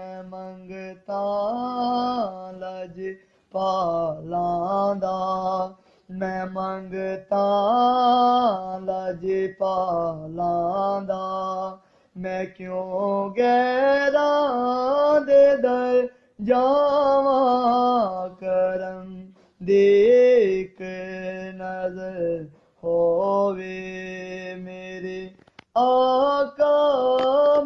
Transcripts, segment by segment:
میں منگتا لج پالاں دا میں منگتا لج پالاں دا میں کیوں غیراں دے در جاواں کرم دیکھ نظر ہووے میرے آقا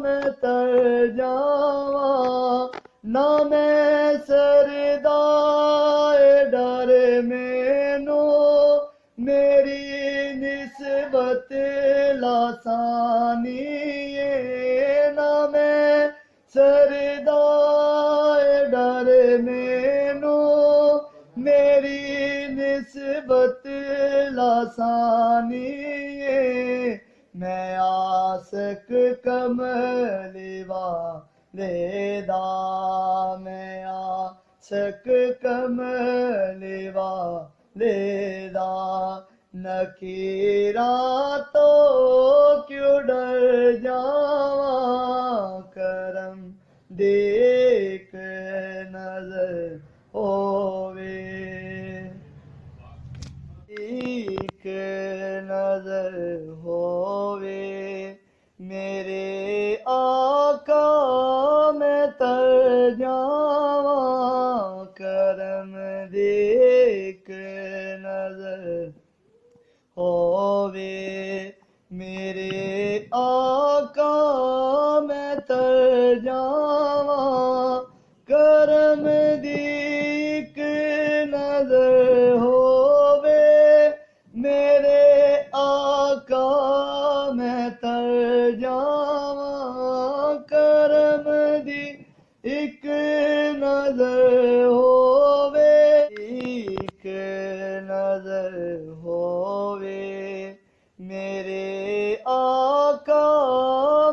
میں تر جاواں نہ میں سردائے ڈر مینو میری نسبت لاسانی نہ میں سردائے ڈر مینو میری نسبت لاسانی میں عاشق کملی والے دا میں عاشق کملی والے دا نکیراں تو کیوں ڈر جاواں کرم دیکھ نظر ہووے ایک نظر ہووے میرے آقا میں تر جاواں کرم دیکھ نظر ہووے میرے آقا میں تر جاواں کرم دیکھ نظر ہووے میرے آقا میں تر جاواں کرم دی ایک نظر ہووے ایک نظر ہووے میرے آقا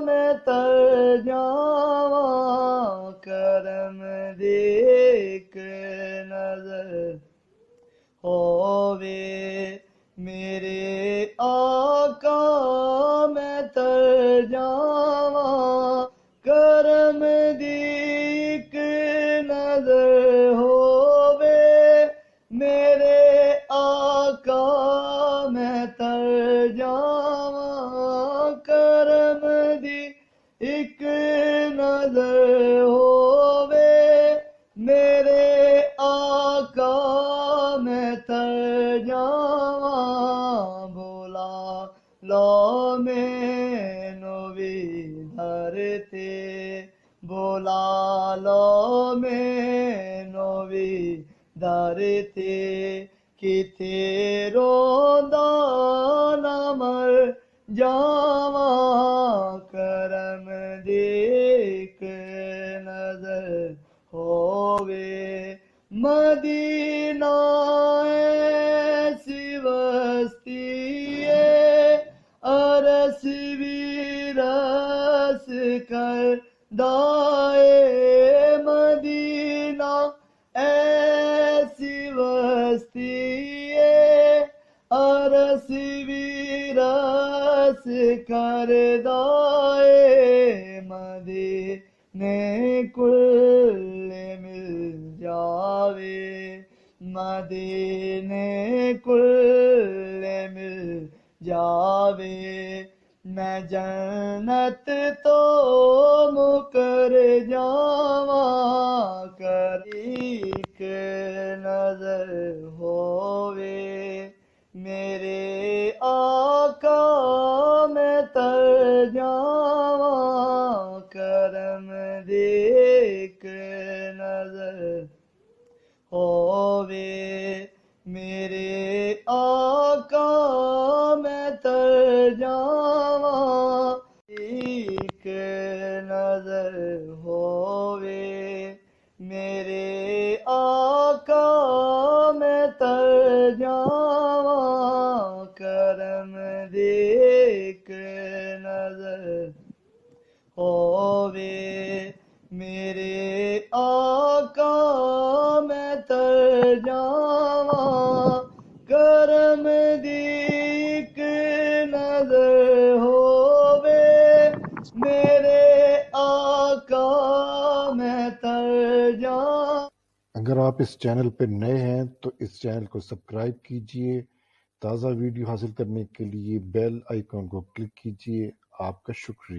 میں تر جاواں کرم دیکھ نظر ہووے میرے آقا میں تر جاواں کرم دیکھ نظر ہووے میرے آقا میں تر جاواں کرم دی ایک نظر ہووے میرے آقا میں تر جاواں بولا لو مینو وی دھرتے بولا لو مینو وی دھرتے کتے روندا نہ مر جاواں کرم دیکھ نظر ہووے مدینہ ایسی بستی عرش بھی رس کر دائے مدینہ ایسی بستی عرش بھی رس کر دائے مدینے کل مل جاوے مدینے کل مل جاوے میں جنت تو مکر جاواں کر ایک نظر ہووے میرے آقا میں تر جاواں کرم دیکھ نظر ہووے میرے آقا میں تر جاواں ایک نظر ہووے میرے آقا میں تر جاواں کرم دیکھ نظر ہووے میرے آقا میں تر جاواں کرم دیکھ نظر ہووے میرے آقا میں جاواں. اگر آپ اس چینل پہ نئے ہیں تو اس چینل کو سبسکرائب کیجئے، تازہ ویڈیو حاصل کرنے کے لیے بیل آئیکن کو کلک کیجئے۔ آپ کا شکریہ۔